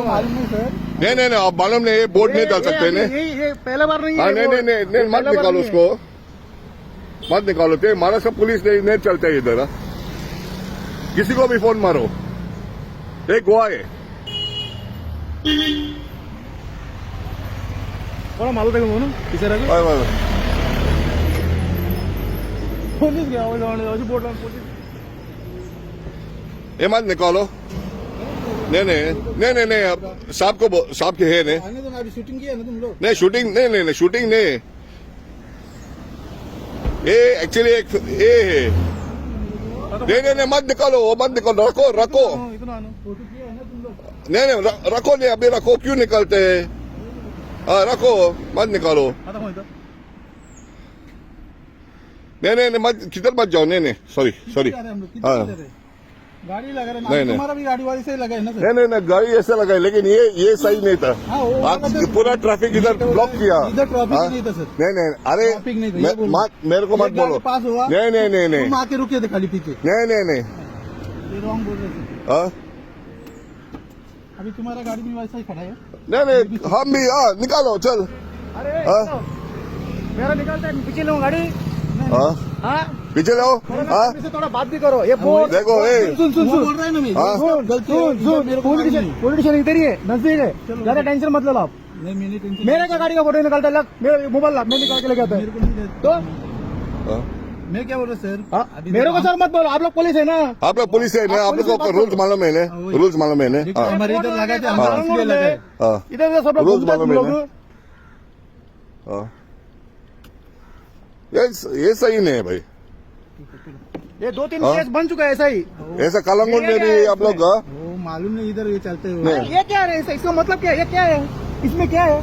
मालूम नहीं सर। नहीं, आप मालूम नहीं, ये बोर्ड नहीं डाल सकते ने। ये पहला बार नहीं है। नहीं, मत निकालो उसको, मत निकालो। तो महाराष्ट्र पुलिस नहीं चलते इधर। किसी को भी फोन मारो, एक गोवा है। थोड़ा मालूम था ना किसी पुलिस गया बोर्ड पुलिस। ये मत निकालो। नहीं, साहब के है ने। शूटिंग किया ना तुम लोग? नहीं शूटिंग नहीं। ये एक्चुअली एक ये है। नहीं, मत निकालो, रखो। फोटो किया है ना तुम लोग? नहीं, रखो नहीं, अभी रखो। क्यों निकलते हैं? रखो, मत निकालो। नहीं, मत किधर मत जाओ। नहीं, सॉरी। गाड़ी लगा रहे हैं, तुम्हारा भी गाड़ी वाली से लगा है ना सर? नहीं, गाड़ी ऐसे लगाई, लेकिन ये सही नहीं था। पूरा ट्रैफिक इधर ब्लॉक किया। इधर ट्रैफिक नहीं था सर। नहीं, अरे ट्रैफिक नहीं था, मेरे को मत बोलो। पास हुआ। नहीं, तुम आके रुके थे खाली पीछे। नहीं। ये रॉन्ग बोल रहे थे। अभी तुम्हारा गाड़ी भी वैसा ही खड़ा है। नहीं, हम भी निकालो, चल। अरे मेरा निकालता है, पीछे लो गाड़ी। पीछे लो। से थोड़ा बात भी करो। ये देखो, सुन बोल रहा है ना मैं। पॉलिटिशियन इधर ही है, नजदीक है, ज्यादा टेंशन मत लो आप। नहीं, मेरे का गाड़ी का फोटो निकालता है, मेरे मोबाइल मैं निकाल के लेके आता है। तो मैं क्या बोल रहा सर? मेरे को सर मत बोलो, आप लोग पुलिस है ना? आप लोग पुलिस है ना? आप लोग को रूल्स मालूम है ना? रूल्स मालूम है ना? हमारे इधर लगा थे, इधर सब लोग रूल्स मालूम है ना? ये सही नहीं है भाई। ये 2-3 केस बन चुका है ऐसा ही। ऐसा कलंगुट में भी आप लोग मालूम नहीं, इधर ये चलते हुए। ये क्या है? इसका मतलब क्या है? ये क्या है? इसमें क्या है?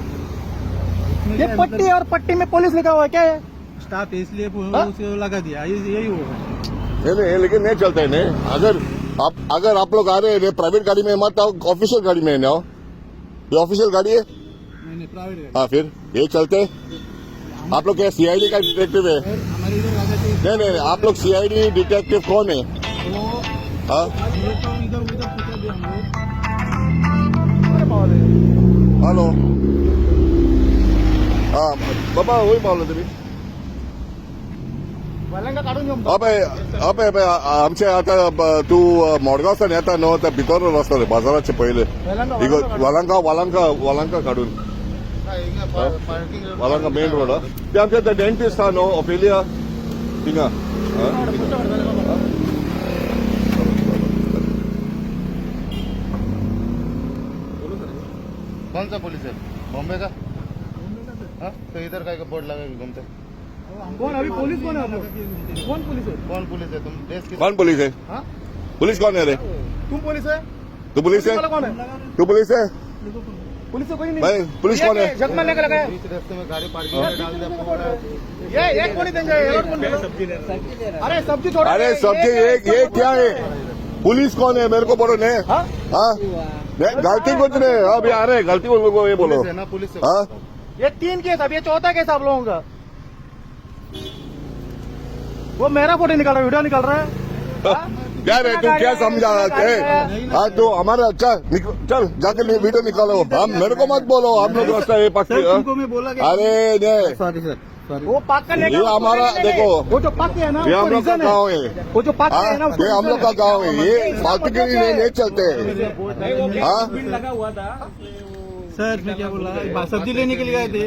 ये पट्टी और पट्टी में पुलिस लिखा हुआ है, क्या है? स्टाफ इसलिए उसे लगा दिया, यही हुआ। नहीं, लेकिन नहीं चलता है नहीं। अगर आप लोग आ रहे हैं प्राइवेट गाड़ी में मत आओ, ऑफिशियल गाड़ी में आओ। ये ऑफिशियल गाड़ी है। नहीं, प्राइवेट। हाँ, फिर ये चलते। आप लोग क्या सीआईडी का डिटेक्टिव है? नहीं, आप लोग सीआईडी डिटेक्टिव कौन है? हॅलो, बाबा वही बोललो तुम्ही. आमच्या आता तू मोडगावचा नेता न त्या भितर रस्ता रे बाजाराचे पहिले वालांका काढून वालांका मेन रोड ते आमच्या त्या डेंटिस्ट हा नो ऑफेलिया थिंगा. कौन सा पुलिस है? बॉम्बे का? तो इधर का बोर्ड लगा के घूमते कौन? अभी पुलिस कौन है? कौन पुलिस है? कौन पुलिस है? तुम देश की कौन पुलिस है? पुलिस कौन है रे? तुम पुलिस है? तू पुलिस है? कौन है? तू पुलिस है? पुलिस से कोई नहीं भाई पुलिस कौन है? जग मारने का लगाया। इस रास्ते में गाड़ी पार्किंग में डाल दिया। ये एक कोनी देंगे। अरे सब्जी छोड़ा। अरे सब्जी ये क्या है? पुलिस कौन है मेरे को बोलो ने? गलती कुछ नहीं, अब आ रहे गलती को ये बोलो है ना पुलिस से। ये 3 केस, अब ये चौथा केस आप लोगों का। वो मेरा फोटो निकाल रहा है, वीडियो निकाल रहा है। क्या रे तू क्या समझा है? तो हमारा चल जाके वीडियो निकालो। हम मेरे को मत बोलो, हम लोग रास्ता ये पक्की। अरे नहीं सॉरी सर, वो पाक करने ये हमारा देखो, वो जो पाक है ना, ये हम लोग का गाँव है। वो जो पाक है ना, ये हम लोग का गाँव है। ये फालतूगिरी नहीं चलते। लगा हुआ था सर। मैं क्या बोला, सब्जी लेने के लिए गए थे।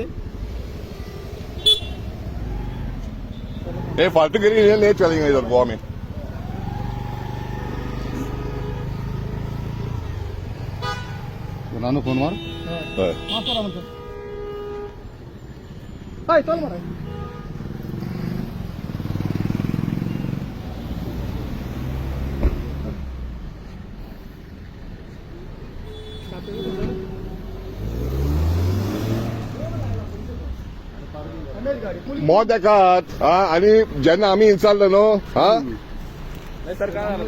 ये फालतूगिरी नहीं चलेंगे इधर गोवा में। नानू फोन मार। चल मारा मौत एकात आणि ज्यांना आम्ही इन्सल्ट नो सरकार